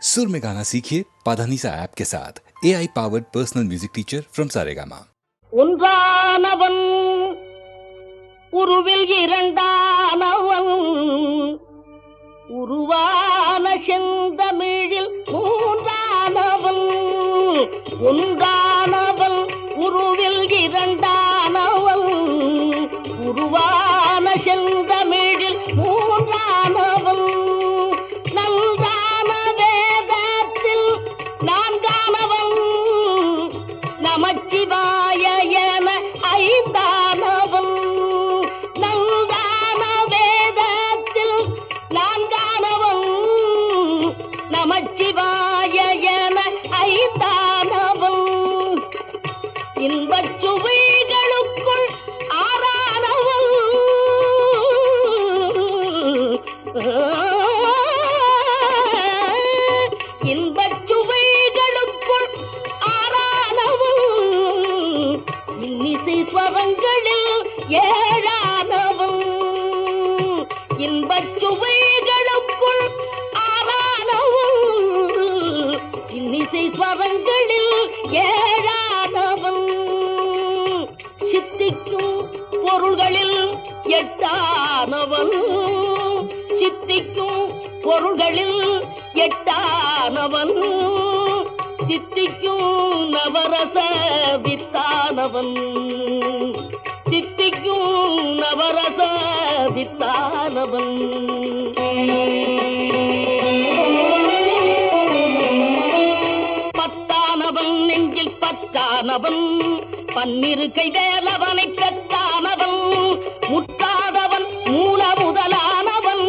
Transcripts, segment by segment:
सुर में गाना सीखिए पाधानीसा ऐप के साथ AI powered personal music teacher from Saregama. ஒன்றானவன் உருவில் இரண்டானவன் உருவான செந்தமிழில் மூன்றானவன் ஒன்றானவன் உருவில் இரண்டானவன் உருவான செந்தமிழில் மூன்றானவன் நன்றான வேதத்தில் நான்கானவன் நமச்சிவாய என ஐந்தானவன் நன்றான வேதத்தில் நான்கானவன் நமச்சிவாய என ஐந்தானவன் இன்பச் சுவைகளுக்குள் ஆறானவன் இன்பச் சுவைகளுக்குள் ஆறானவன் இன்னிசை ஸ்வரங்களில் ஏழானவன் இன்பச் சுவைகளுக்குள் ஆறானவன் இன்னிசை ஸ்வரங்களில் ஏழானவன் சித்திக்கும் பொருள்களில் எட்டானவன் சித்திக்கும் பொருள்களில் எட்டானவன் சித்திக்கும் நவரச வித்தானவன் சித்திக்கும் நவரச வித்தானவன் பத்தானவன் நெஞ்சில் பத்தானவன் பன்னிரு கை வேலவனை பெற்றானவன் முட்டாதவன் மூல முதலானவன்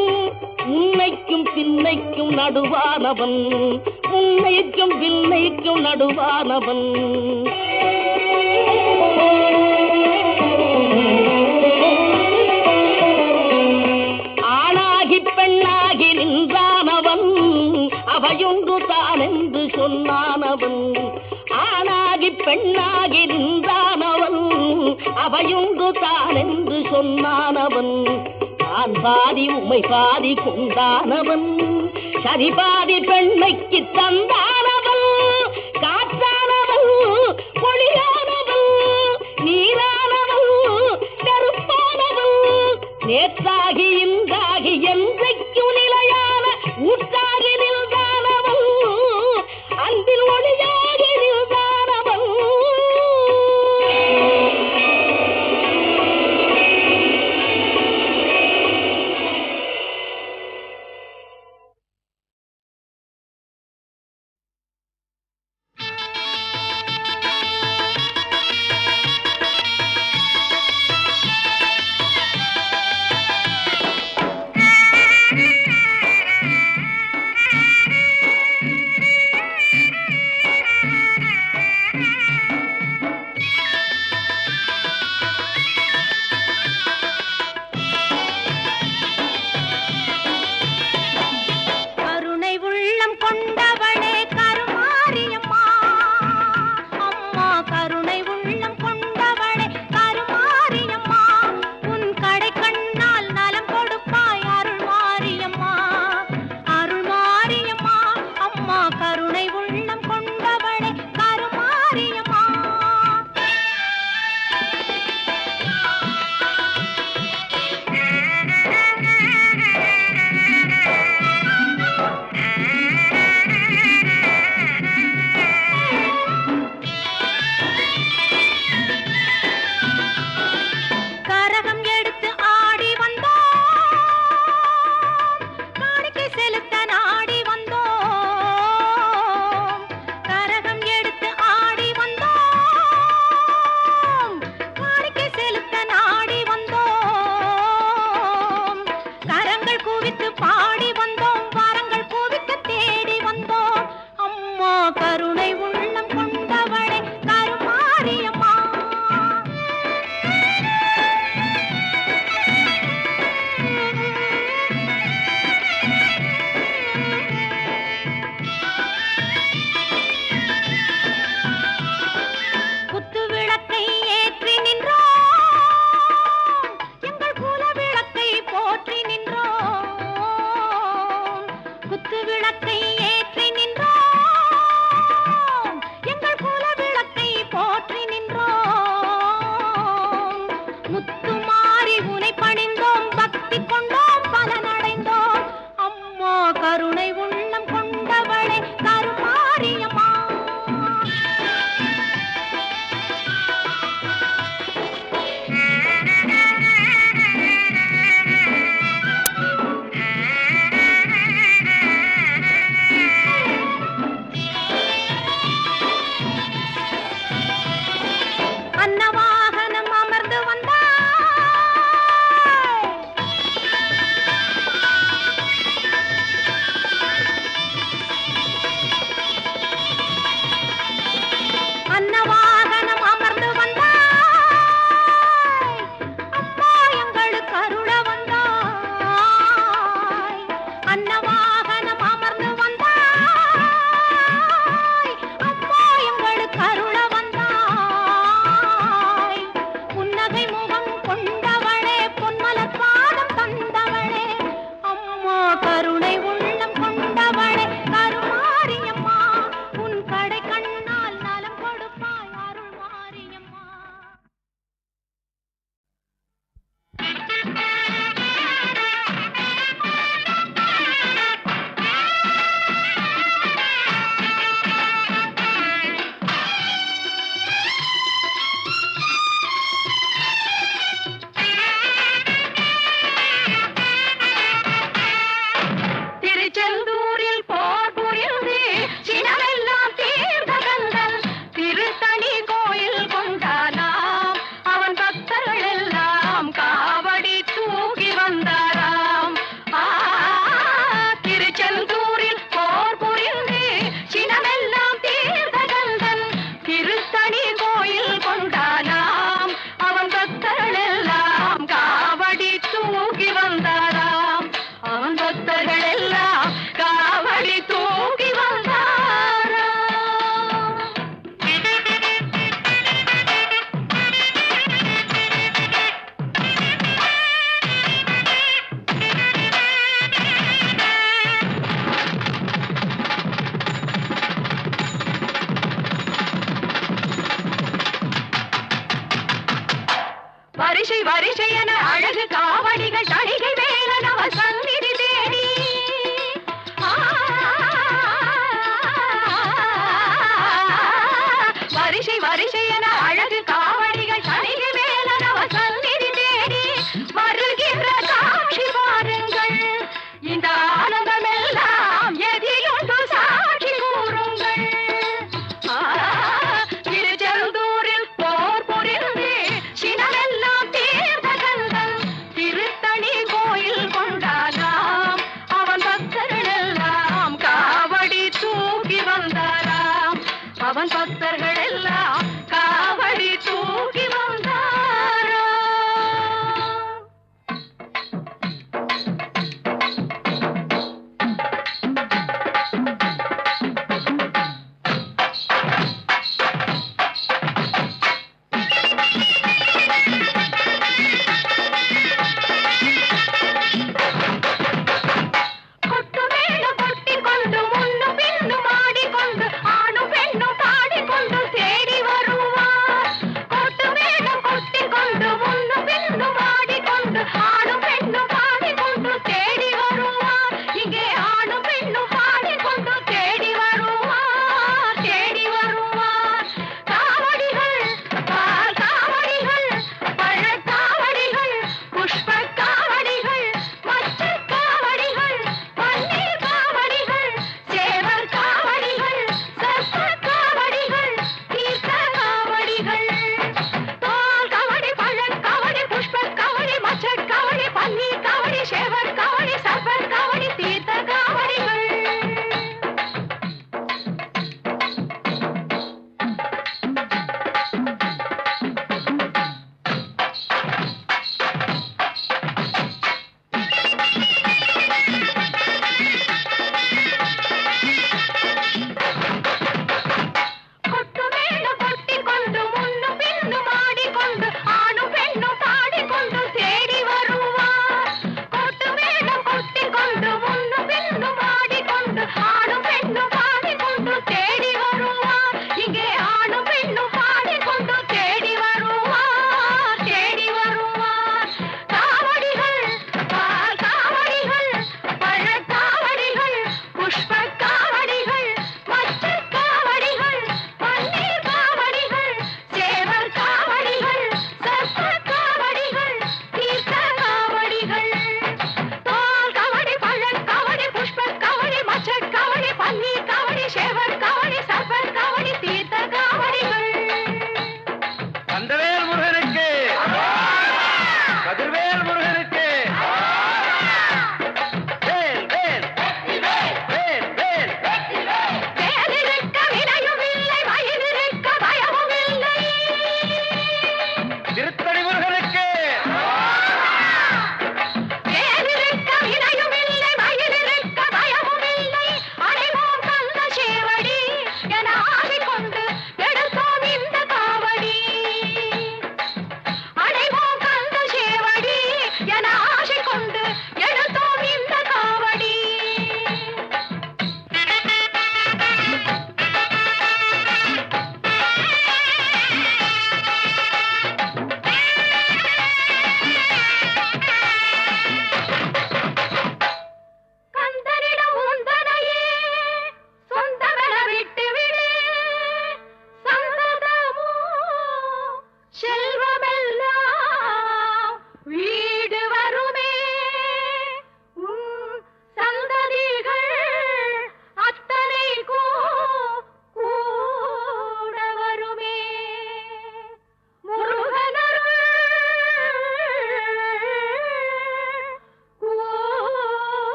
உன்னைக்கும் பின்னைக்கும் நடுவானவன் உன்னைக்கும் பின்னைக்கும் நடுவானவன் ஆணாகி பெண்ணாகி நின்றானவன் அவையொன்று தான் என்று சொன்னானவன் ஆணாகி பெண்ணாகி நின்றானவன் அவையொன்று தான் என்று சொன்னானவன் நான் பாதி உமை பாதி கொண்டானவன் சரி பாதி பெண்மைக்கு தந்தானவன் காற்றானவன் ஒளியானவன் நீரானவன் நெருப்பானவன் நேற்றாகி இன்றாகி என்றைக்கும் நிலையான ஊற்றாகி நின்றானவன் அன்பில் ஒளியாகி நின்றானவன் அவன் பக்தர்கள் எல்லாம் காவடி தூக்கி வந்தாரோ.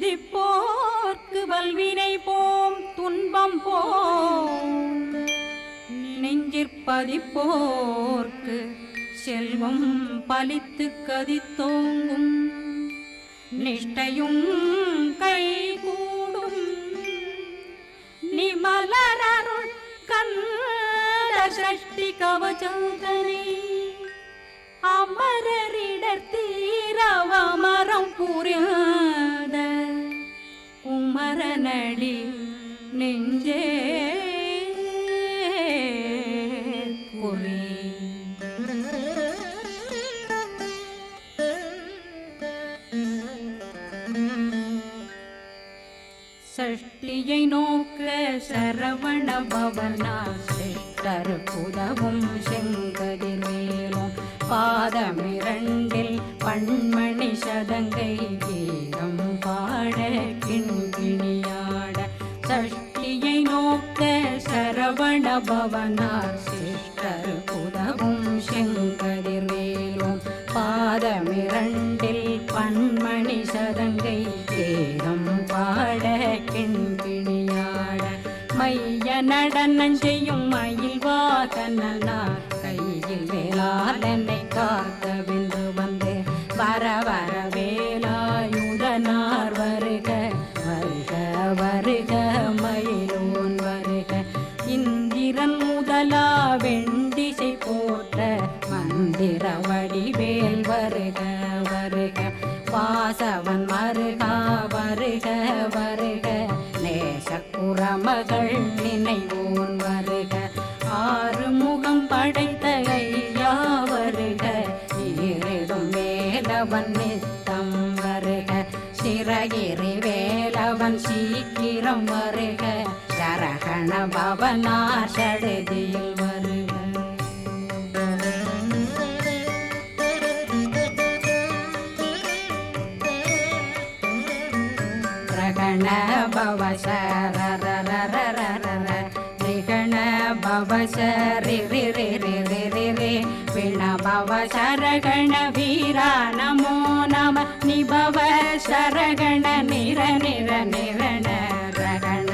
துதிப்போர்க்கு வல்வினை போம் துன்பம் போம் நெஞ்சிற்பதிப்போர்க்கு செல்வம் பலித்து கதித்தோங்கும் நிஷ்டையும் கைகூடும் நிமலரருள் கந்த சஷ்டி கவசந்தனை அமரரிடத்தே சஷ்டியை நோக்க சரவண பவனா சிஷ்டர் புதவும் செங்கதிர்வேலும் பாதமிரண்டில் பண்மணி சதங்கை கீதம் பாட கிண்கிணியாட சஷ்டியை நோக்க சரவண பவனார் சிஷ்டர் புதவும் செங்கதிர்வேலும் பாதமிரண்டில் பண்மணி சதங்கை கீதம் பாட கிண்கிணியாட மைய நடனம் செய்யும் மயில் வாகனார் கையில் வேளாளனை காக்கவென்று வந்து வர வர வேலாயுதனார் வருக வருக வருக மயிலோன் வருக இந்திரன் முதலா வெண்டிசை போற்ற மந்திர வடிவேல் வருக வருக வாசவன் மருகா வருக வருக நேசக்குறமகள் நினைவோன் வருக ஆறு முகம் படைத்த ஐயா வருக ஈரிடும் வேலவன் நித்தம் வருக சிறகிரி வேலவன் சீக்கிரம் வருக சரகண பவனார் சடுதியில் வருக ரகண பவ சரரரரரரர ரிகண பவ சரி ரி ரி ரி ரி ரி ரி விண பவ சரகண வீரா நமோ நம நிபவ சரகண நிர நிர நிரண ரகண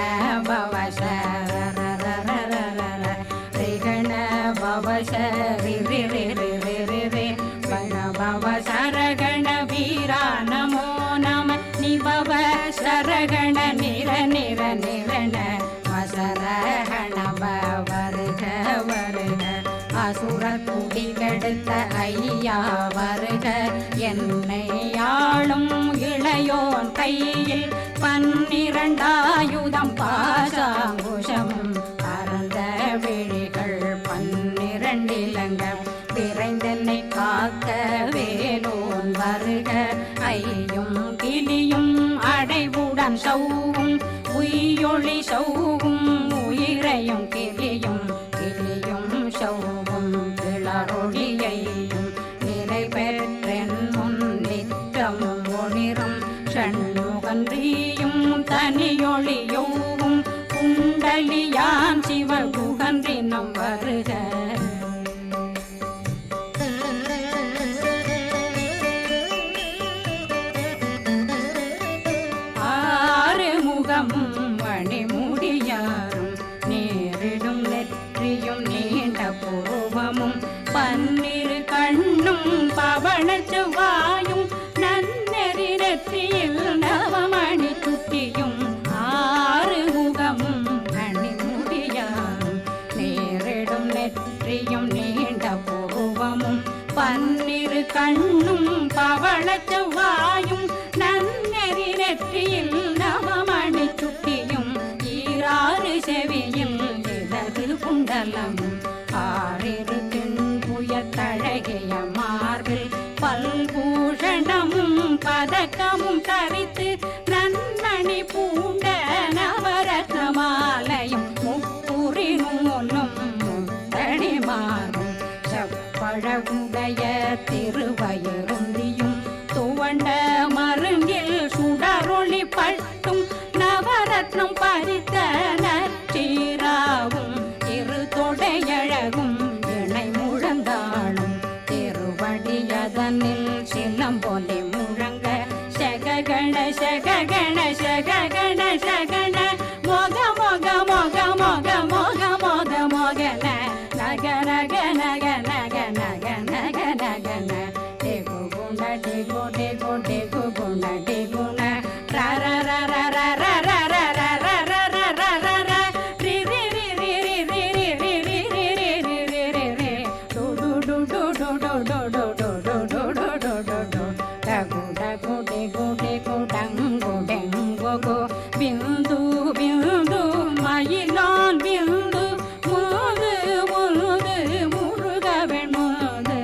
பவ சரரரரரர ரிகண பவ சரி ரி ரி ரி ரி ரி ரி விண பவ சரகண வீரா நமோ நம நிபவ சரகண நிர நிர நிரண வசரகண வருக வருக அசுர குடி கெடுத்த ஐயா வருக என்னை ஆளும் இளையோன் கையில் 12 பாசாங்குஷமும் பரந்த விழிகள் 12 இலங்கம் விரைந்தென்னை காக்க வேலோன் வருக ஐயும் கிளியும் அடைவுடன் சௌவும் உயிரொளி சௌவும் உயிரையும் கிளியும் கிளியும் சௌவும் கிளரொளியையும் நிலை பெற்றென் முன் நித்தம் ஒளிரும் ஷண்முகன்றியும் தனியொளியோவும் குண்டலியான் சிவகுகன்றினம் வருக மணிமுடியாரும் நேரிடும் நெற்றியும் நீண்ட பூவமும் 12 கண்ணும் பவள செவ்வாயும் நன்னெறி நெற்றியில் நவமணி சுட்டியும் 6 முகமும் மணிமுடியாரும் நேரிடும் நெற்றியும் நீண்ட பூவமும் 12 கண்ணும் பவள செவ்வாயும் நன்னெறி நெற்றியில் நவமணி சுட்டியும் 6 செவியில் இடது குண்டலமும் 6 தின்புயத்தழகிய மார்பில் பல்பூஷணமும் பதக்கமும் தரித்து நன்மணி பூண்ட நவரத்ன மாலையும் முப்புரி நூலும் முத்தடி மாறும் செப்பழகுடைய திருவயருந்தியும் துவண்ட மருங்கில் சுடரொளி பட்டும் நவரத்னம் பறித்த நச்சீராவும் இரு தொடையழகும் இணை முழந்தாளும் திருவடியதனில் சிலம்பொலி முழங்க சககண சககண சககண சகண மொக மொக மொக மொக மொக மொக மொகன நக நக நக நக நக நக நகன டேகு குண டேகு டேகு டேகு குண டேகுண ர ர ர ர ர ர ர ர ர ர ர ர ர ர ரி ரி ரி ரி ரி ரி ரி ரி ரி ரி ரி ரி ரி ரி டு டு டு டு டு டு டு டு டு டு டு டு டு டு டு டகு டகு டேகு டேகு டங்கு டெங்கு கு பிந்து பிந்து மயிலான் பிந்து முது முது முருகவன் முது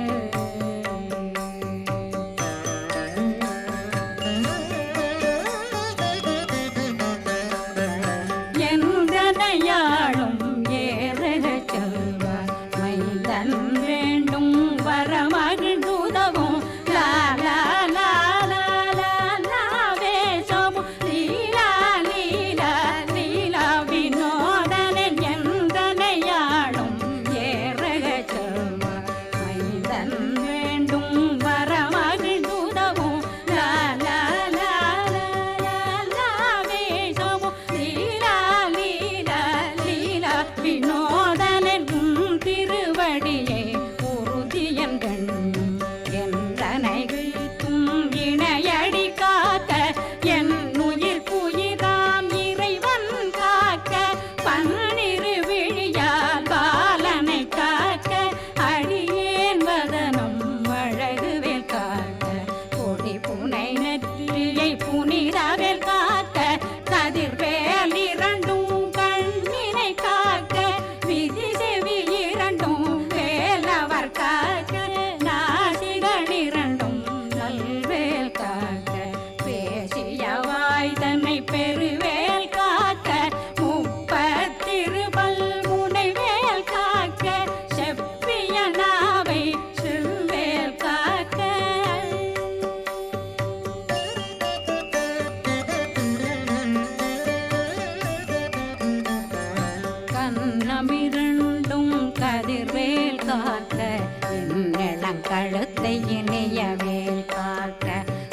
என்னிளங்கழுத்தை இனியவேல் காக்க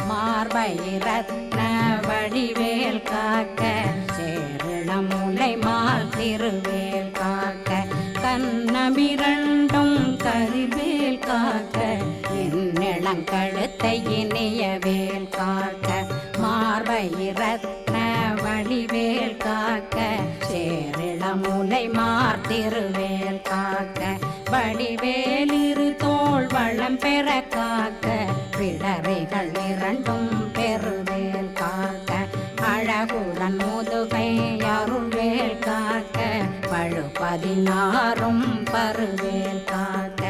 மார்பை ரத்ன வடிவேல் காக்க சேரிளம் முலை மால் திருவேல் காக்க கண்ணமிரண்டும் கரிவேல் காக்க என்னிளங்கழுத்தை இனியவேல் காக்க மார்பை ரத்ன வடிவேல் காக்க சேரிளம் முலை மார் திருவேல் காக்க வடிவேலிரு தோள் வளம் பெற காக்க பிடரைகள் இரண்டும் பெருவேல் காக்க அழகுடன் முதுகை அருள்வேல் காக்க பழு16 பருவேல் காக்க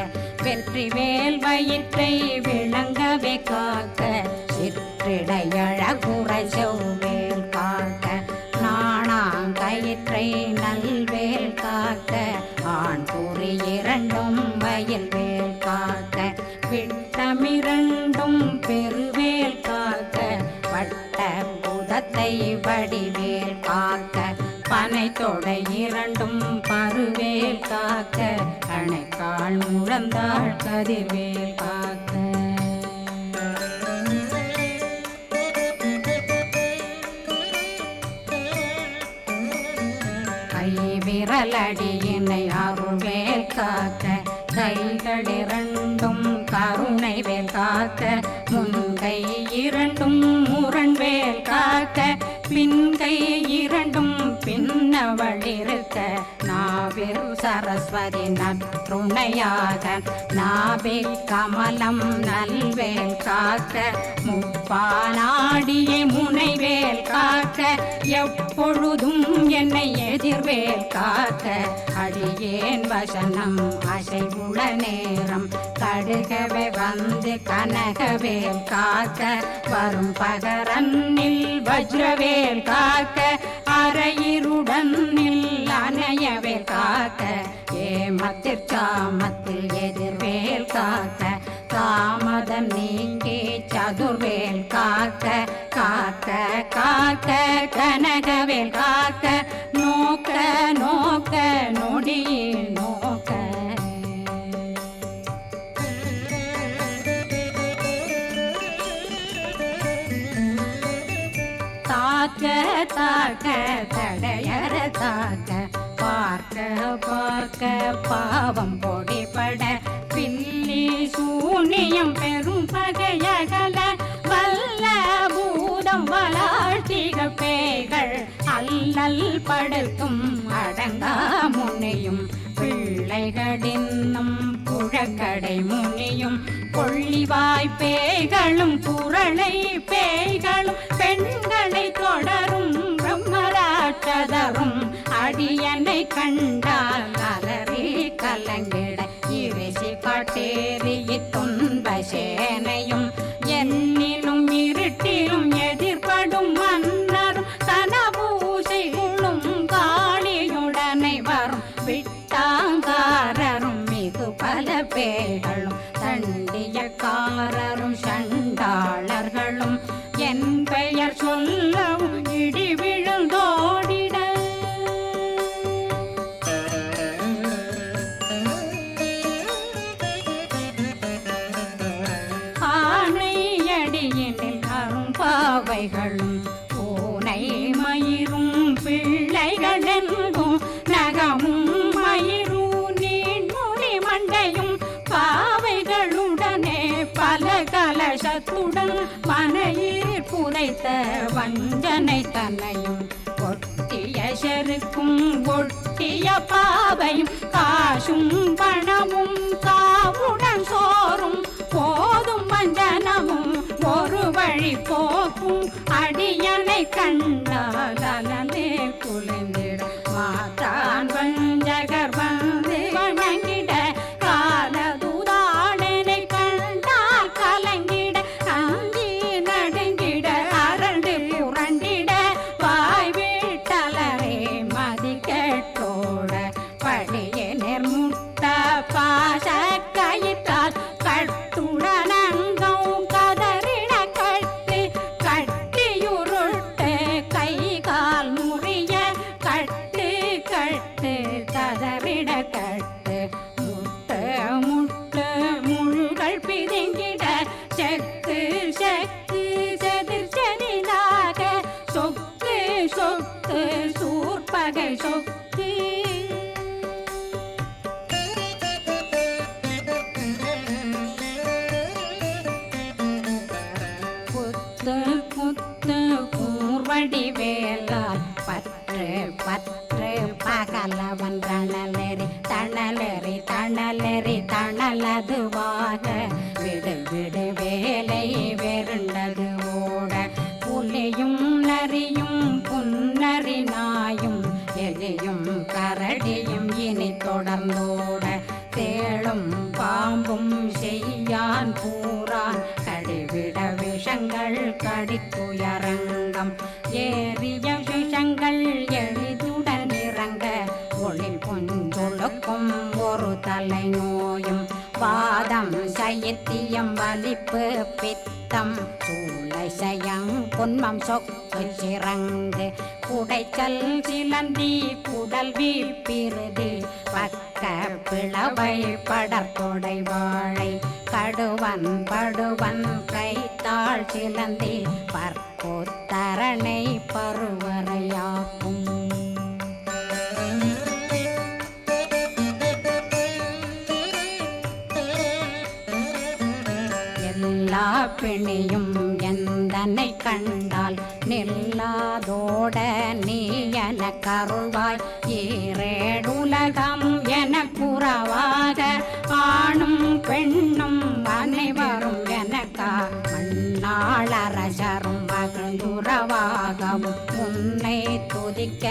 வெற்றிவேல் வயிற்றை விளங்கவே காக்க சிற்றிடையழகுற செவ்வேல் காக்க நாணாங்கயிற்றை நல்வேல் காக்க ஆண் குறி இரண்டும் வயல்வேல் காக்க விட்டமிரண்டும் பெருவேல் காக்க வட்ட புதத்தை வடிவேல் காக்க பனை தொடை இரண்டும் பருவேல் காக்க கணைக்கால் முழந்தாள் கதிர்வேல் காக்க விரலடியினை அருள்வேல் காக்க கைகளிரண்டும் கருணை வேல் காக்க முன்கை இரண்டும் முரண்வேல் காக்க பின்கை இரண்டும் பின்னவளிருக்க நாவில் சரஸ்வதி நற்றுணையாக நாபி கமலம் நல்வேல் காக்க முப்பானாடியே முனைவேல் காக்க எப்பொழுதும் என்னை எதிர்வேல் காக்க அடியேன் வசனம் அசைவுள நேரம் கடுகவே வந்து கனகவேல் காக்க வரும் பகரன்னில் வஜ்ரவேல் காக்க அரையிருடன் அணையவேல் காக்க ஏமத்திற் சாமத்தில் எதிர்வேல் காக்க தாமதம் நீங்கி சதுர்வேல் காக்க காக்க காக்க கனகவேல் காக்க நோக்க நோக்க நொடியில் நோக்க தாக்க தாக்க தடையற தாக்க பார்க்க பார்க்க பாவம் பொடிபட பில்லி சூனியம் பெரும் பகையகல வல்ல பூதம் வளாழ்த்திக பேய்கள் அல்லல் படுத்தும் அடங்கா முனையும் பிள்ளைகளின்னும் புழக்கடை முனியும் கொள்ளிவாய் பேய்களும் குரளை பேய்களும் பெண்களை தொடரும் பிரம்மராட்சதரும் அடியனை கண்டால் அலறி கலங்கிட இரிசி காட்டேறி துன்ப சேனையும் என்னிலும் இருட்டிலும் எதிர்படும் மன்னரும் தனபூசைகளும் காளியுடனை வரும் விட்டாங்காரரும் மிகு பல பேர்களும் தண்டியக்காரரும் சண்டாளர்களும் என் பெயர் சொல்லவும் இடி விழுந்தோடிட ஆணையடியினில் அரும்பாவைகளும் பூனை மயிரும் பிள்ளைகளென்றும் நகமும் மயிரும் நீண்மொழி மண்டையும் பாவைகளுடனே பல கலசத்துடன் மனையில் புதைத்த வஞ்சனை தன்னையும் ஒட்டிய செருக்கும் ஒட்டிய பாவையும் காசும் பணமும் காவுடன் சோறும் போதும் வஞ்சனமும் ஒரு வழி போக்கும் அடியனை கண்டால் அலனே குலைந்திட மாத்தான் வஞ்சகர் வந்து வணங்கிட காலதுதாடனை கண்டால் கலங்கிட அங்கி நடுங்கிட அரண்டு புரண்டிட வாய் வீட்டலரே மதி கேட்டோட படியே நெர்முட்ட பாச கயிற்றால் கட்டுடனங்கும் கதறிட கட்டி கட்டியுருட்டு கை செங்கற்கள் பிதுங்கிட செக்கு செக்கு செதிர் செதிலாக சொக்கு சொக்கு சூர்பகை சொக்கு புத்து புத்து கூர்வடி வேலால் பற்று பற்று பகலவன் தணலெறி தணலெறி தணலெறி தணலதுவாக விடு விடு வேலை வெருண்டது ஓட புலியும் நரியும் புன்னரி நாயும் எலியும் கரடியும் இனி தொடர்ந்தோட தேளும் பாம்பும் செய்யான் பூரான் கடிவிட விஷங்கள் கடித்துயரங்கம் ஏறிய விஷங்கள் எளிதுடன் இறங்க ஒளி புஞ்சொழுக்கும் ஒரு தலை நோயும் வாதம் சைத்தியம் வலிப்பு பித்தம் சூளை சயம் பொன்மம் சொக்கு சிறங்கு குடைச்சல் சிலந்தி குடல் வீழ்பிருதி பக்க பிளவை படற்கொடை வாழை கடுவன் படுவன் கைத்தாள் சிலந்தி பற்போத்தரணை பருவரையாக்கும் எல்லா பிணியும் எந்தனை கண்டால் நில்லாதோட நீ என கருள்வாய் ஈரேடுலகம் என குறவாக ஆணும் பெண்ணும் அனைவரும் எனக்கா மண்ணாளரசரும் மகிழ்ந்துறவாகவும் உன்னை துதிக்க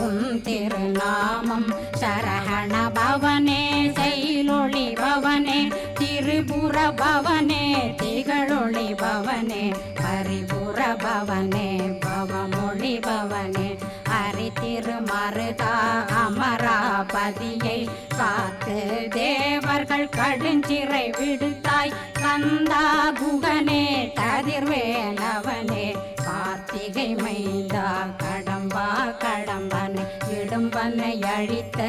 உன் திருநாமம் சரகண பவனே செயலொளி பவனே திரிபுர பவனே திகழொளி பவனே பரிபுர பவனே பவமொழி பவனே ஹரி திருமருகா அமராபதியை காத்து தேவர்கள் கடுஞ்சிறை விடுத்தாய் கந்தா குகனே கதிர்வேலவனே கார்த்திகை மைந்தா கடம்பா கடம்பனை இடும்பனை அழித்த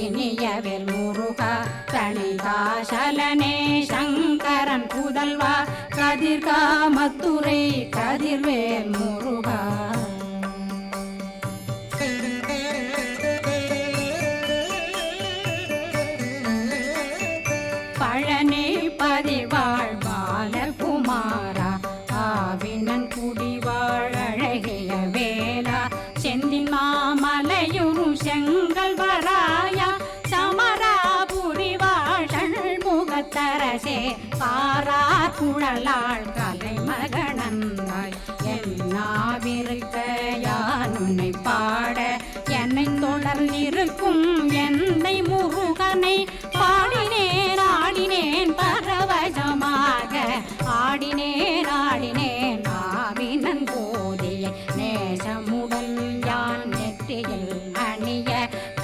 இனியவேல் முருகா தணிகாசலனே சங்கரன் புதல்வா கதிர்காமத்துரை கதிர்வேல் முருகா பழனி பதிவாழ் பாலகுமாரா ஆவினன் குடிவாழ் அழகிய வேலா செந்தின் மாமலையுரு செங்கல் வராயா சமராபுரி வாழல் முகத்தரசே காரார் குழலாள் கலை மகனந்தாய் என்னாவிருக்க யான் உன்னை பாட என்னை தொடர்ந்திருக்கும் என்னை முருகனை பாடினேன் ஆடினேன் பரவசமாக ஆடினேன் ஆடினேன் ஆவினன் போதிய நேசமுடன் யான் நெற்றியில் அணிய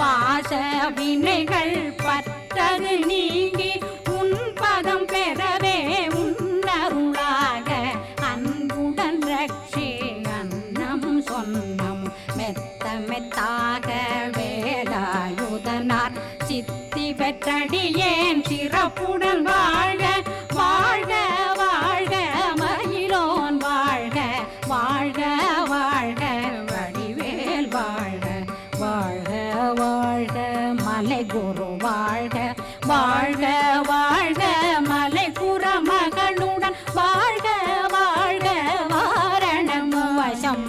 பாச வினைகள் பற்றது நீங்கி உன் பதம் பெறவே உன்னருளாக அன்புடன் ரட்சி அன்னம் சொன்னம் மெத்த மெத்தாக வேலாயுதனார் சித்தி பெற்றடியேன் சிறப்புடன் வாழ்க வாழ்க வாழ்க மயிலோன் வாழ்க வாழ்க வாழ்க வடிவேல் வாழ்க வாழ்க வாழ்க மலை குரு வாழ்க வாழ்க வாழ்க மலை குற மகனுடன் வாழ்க வாழ்க வாரணம் வசம்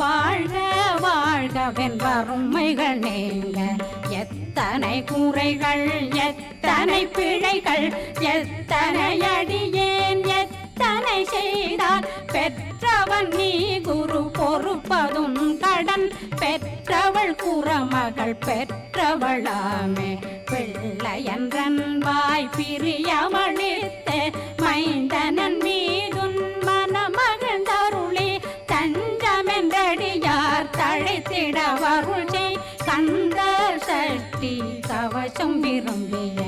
வாழ்க வாழ்கவென் வறுமைகள் நீங்க எத்தனை குறைகள் எத்தனை பிழைகள் எத்தனை அடியேன் எத்தனை செய்தால் பெற்றவன் நீ குரு பொறுப்பதும் கடன் பெற்றவள் குறமகள் பெற்றவளாமே பிள்ளையன்றன் வாய் பிரியமளித்த மைந்தனன் மீதுன் மனமகந்தருளி தஞ்சமென்றடியார் தழைத்திட வருளை கந்த சஷ்டி கவசம் விரும்பிய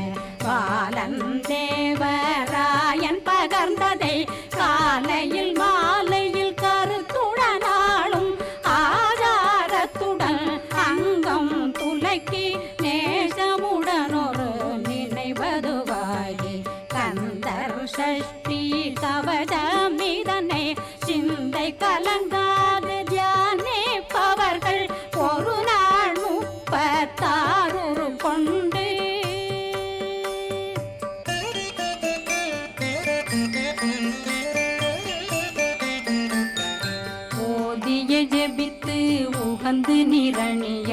பாலன் தேவராயன் பகர்ந்ததை காலையில் மாலையில் கருத்துடனாலும் ஆதாரத்து தனிய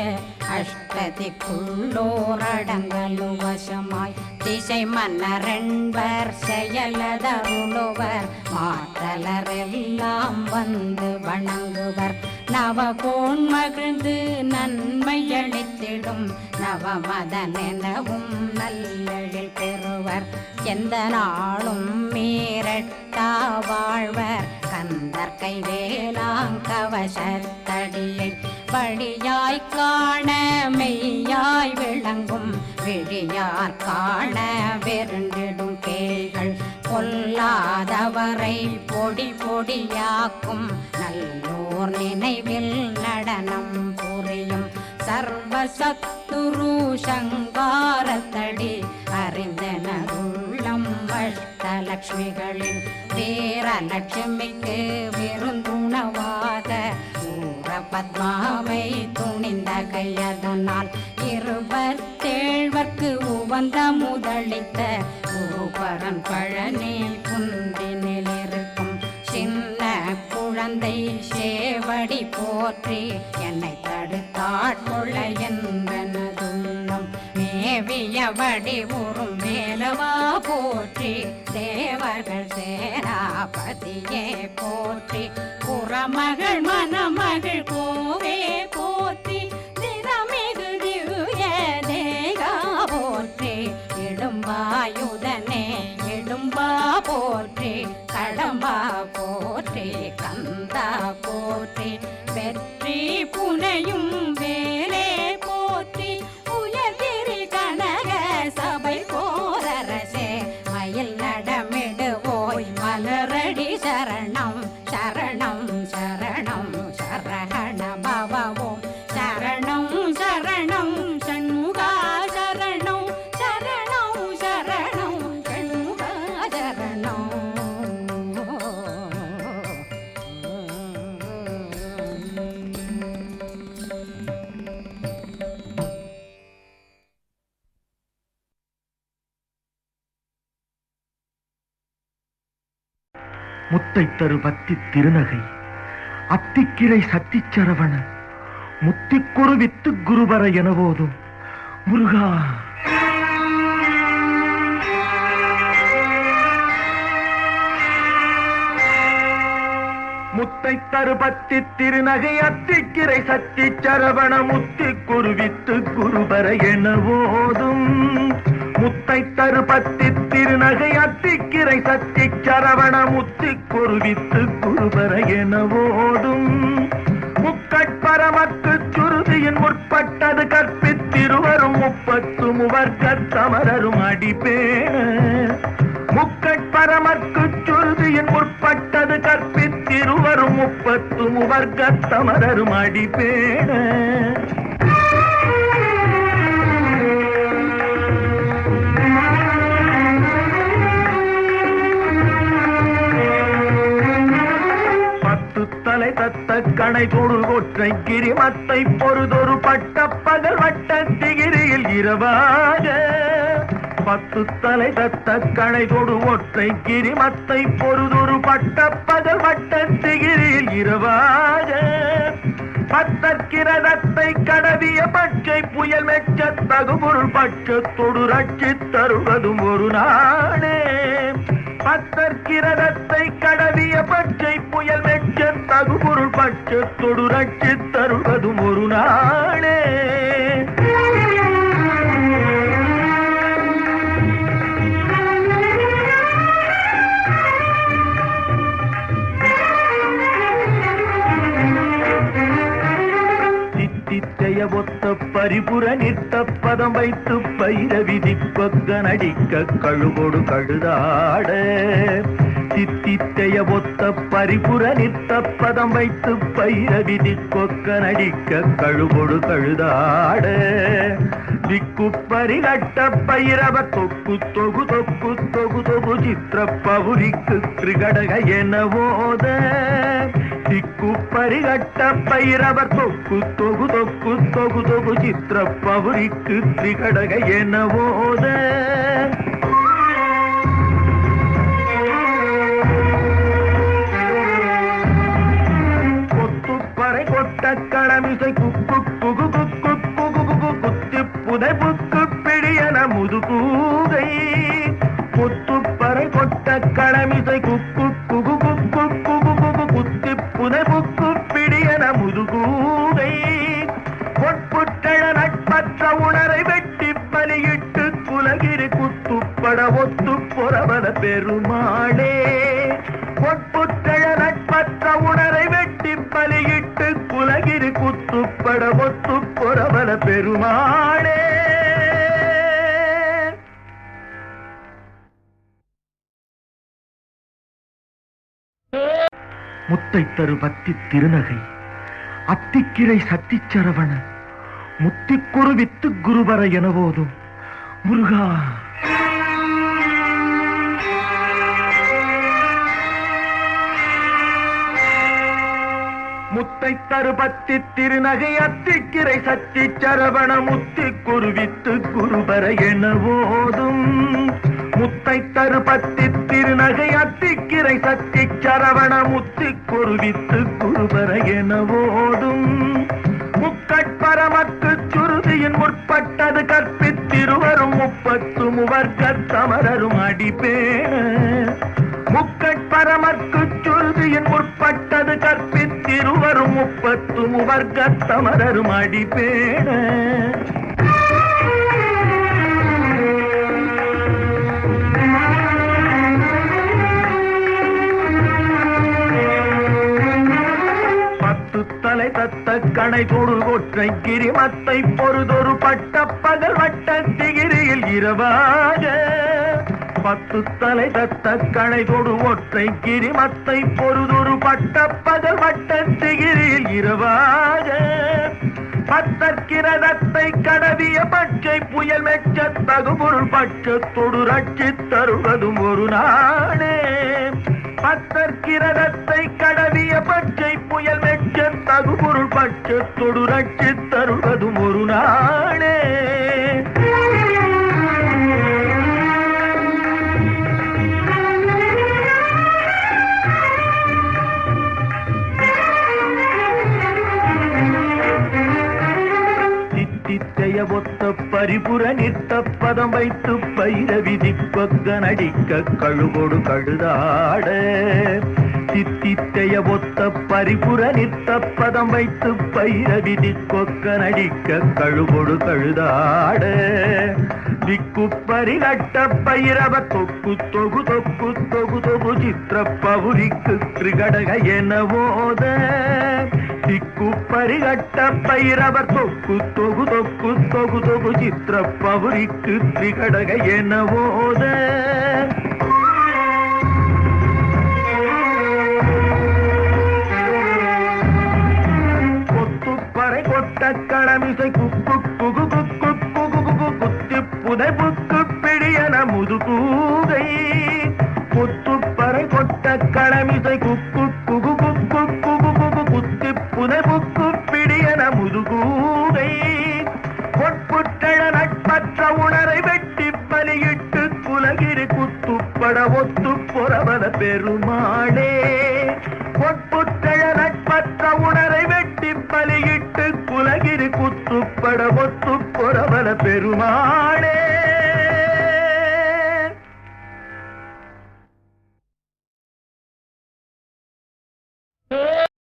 அஷ்டதிக்குள்ளோரடங்கலு வசமாய் திசை மன்னரென்பர் செயலதருளுவர் மாற்றலரெல்லாம் வந்து வணங்குவர் நவகோன் மகிழ்ந்து நன்மையளித்திடும் நவமதனெனவும் நல்லெழில் பெறுவர் எந்த நாளும் மீறட்டா வாழ்வர் கந்தர் கைவேலாங்கவசத்தடியை வழியாய் காண மெய்யாய் விளங்கும் விழியார் காண வெருண்டிடும் கேள்கள் பொல்லாதவரை பொடி பொடியாக்கும் நல்லோர் நினைவில் நடனம் புரியும் சர்வசத்துரு சங்காரத்தடி அறிந்தனருள்ளம் அஷ்டலக்ஷ்மிகளில் வீரலட்சுமிக்கு விருந்துணவாக பத்மாவை துணிந்த கையதனால் 27 உவந்த முதலித்த பூபரன் பழனி குன்றினில் இருக்கும் சின்ன குழந்தை சேவடி போற்றி என்னை தடுத்தாட்கொள்ள என்பனதுள்ளம் மேவிய வடிவுறும் மேலவா போற்றி தேவர்கள் சேனாபதியே போற்றி புறமகள் மணமகள் கோவே போற்றி திறமிகு திவ்ய தேகா போற்றி இடும்பாயுதனே இடும்பா போற்றி கடம்பா போற்றி கந்தா போற்றி வெற்றி புனையும் வேலே போற்றி உயர்திரி கனக சபை போரரசே மயில் நடமிடுவோய் மலரடி சரணம் சரணம் சரணம் சரஹண பவவோம் சரணம் சரணம் சண்முகா சரணம் சரணம் சரணம் சண்முகா சரணம் முத்தை தரு பத்தி திருநகை அத்திக்கிளை சத்திச்சரவண முத்திக்குரு வித்து குருபர எனவோதும் முருகா முத்தை தருபத்தி திருநகை அத்திக்கிரை சத்தி சரவண முத்தி குருவித்து குருபர எனவோதும் முத்தை தருபத்தி திருநகை அத்திக்கிரை சத்தி சரவண முத்தி குருவித்து குருபர எனவோதும் முக்கட்பரமக்கு சுருதியின் முற்பட்டது கற்பித்திருவரும் 30 முவர்க்கத்தமரரும் அடிப்பேண முக்கட்பரமற்கு சுருதியின் முற்பட்டது கற்பித்திருவரும் 30 முவர்க்கத்தமரரும் அடிப்பேண தலை தத்த கணை தொடு ஒற்றை கிரிமத்தை பொறுதொரு பட்ட பகல் வட்ட திகிரியில் இரவாக 10 தலை தத்த கணை தொடு ஒற்றை கிரிமத்தை பொறுதொரு பட்ட பகல் வட்ட திகிரியில் இரவாக பத்தற்கிரதத்தை கடவிய பச்சை புயல் மெச்ச தகுபொருள் பட்சத்தொடு ரட்சி தருவதும் ஒரு நாளே பத்தற்கிரதத்தை கடவிய பச்சை புயல் மெச்ச தகுபொருள் பட்சத்தொடு ரட்சி தருவதும் ஒரு நாளே ஒத்த பரிபுர நித்த பதம் வைத்து பைரவிதி கொக்க நடிக்க கழுகொடு கழுதாட சித்தித்தைய ஒத்த பரிபுர நித்த பதம் வைத்து பைரவிதி கொக்க நடிக்க கழுகொடு கழுதாட திக்கு பரிகட்ட பைரவ தொக்கு தொகு தொக்கு தொகு தொகு சித்திர பவுரிக்கு திரிகடக எனவோத திக்கு பரிகட்ட பைரவர் தொக்கு தொகு தொக்கு தொகு தொகு சித்திர பவுரிக்கு திரிகடக எனவோத கொத்துப்பறை கொட்ட களமிசை குக்கு புகு முதுகூகை முத்துப்பறை கொட்ட களமிசை குக்கு குகு குக்கு குகு குகு குத்தி புதை புக்கு பிடியன முதுகூகை பொற்புற்றழ நட்பற்ற உணரை வெட்டி பலியிட்டு குலகிரி குத்துப்பட ஒத்து பொறவல பெருமாளே பொற்புற்றழ நட்பற்ற உணரை வெட்டி பலியிட்டு குலகிரி குத்துப்பட ஒத்து பொறவல பெருமாளே. முத்தை தரு பத்தி திருநகை அத்திக்கிரை சத்திச்சரவண முத்திக்குரு வித்து குருவர எனவோதும் முருகா. முத்தை தரு பத்தி திருநகை அத்திக்கிரை சத்திச்சரவண முத்திக்குரு வித்து குருவர எனவோதும் முத்தை தரு பத்தி திருநகை அத்திக்கிரை சத்தி சரவண முத்தி குருவித்து குருபர எனவோதும் முக்கட்பரமக்கு சுருதியின் முற்பட்டது கற்பித்திருவரும் 30 முவர்க்கத்தமரரும் அடிப்பேண முக்கட்பரமக்கு சுருதியின் முற்பட்டது கற்பித்திருவரும் 30 முவர்க்கத்தமரரும் அடிப்பேண. தலை தத்த கணை தொடு ஒற்றை கிரிமத்தை பொறுதொரு பட்ட பகல் வட்ட திகிரியில் இரவாக 10 தலை தத்த கணை தொடு ஒற்றை கிரிமத்தை பொறுதொரு பட்ட பகல் வட்ட திகிரியில் இரவாக பத்தற்கிரதத்தை கடவிய பச்சை புயல் மெச்ச தகுபொருள் பட்சத்தொடு ரட்சி தருவதும் ஒரு நாடே. பத்தற்கிரதத்தை கடவிய பச்சை புயல் மெச்ச தகுபொருள் பட்சத்தொடு ரட்சி தருவதும் ஒரு நாடே. தித்தித்தைய ஒத்த பரிபுர நிற்த்த பதம் வைத்து பைரவிதி கொக்க நடிக்க கழுகொடு கழுதாட தித்தித்தைய ஒத்த பரிபுர நிற்த்த பதம் வைத்து பைரவிதி கொக்க நடிக்க கழுகொடு கழுதாட திக்கு பரிகட்ட பைரவ தொக்கு தொகு தொக்கு தொகு தொகு சித்திர பவுரிக்கு கிருகடக எனவோத திக்கு பரிகட்ட பைரவர் தொக்கு தொகு தொக்கு தொகு தொகு சித்திர பவுரிக்கு திரிகடக எனவோத கொத்துப்பறை கொட்ட களமிசை குக்கு குகு குக்கு குகு குகு குத்தி புதை புக்கு பிடியன முதுகூகை கொத்துப்பறை கொட்ட களமிசை குக்கு குகு குக்கு குகு குகு குத்தி புதை புக்கு பிடியன முதுகூகை பொற்புற்றழ நட்பற்ற உணரை வெட்டி பலியிட்டு குலகிரி குத்துப்பட ஒத்து பொறவல பெருமாளே பொற்புற்றழ நட்பற்ற உணரை வெட்டி பலியிட்டு குலகிரி குத்துப்பட ஒத்து பொறவல பெருமாளே.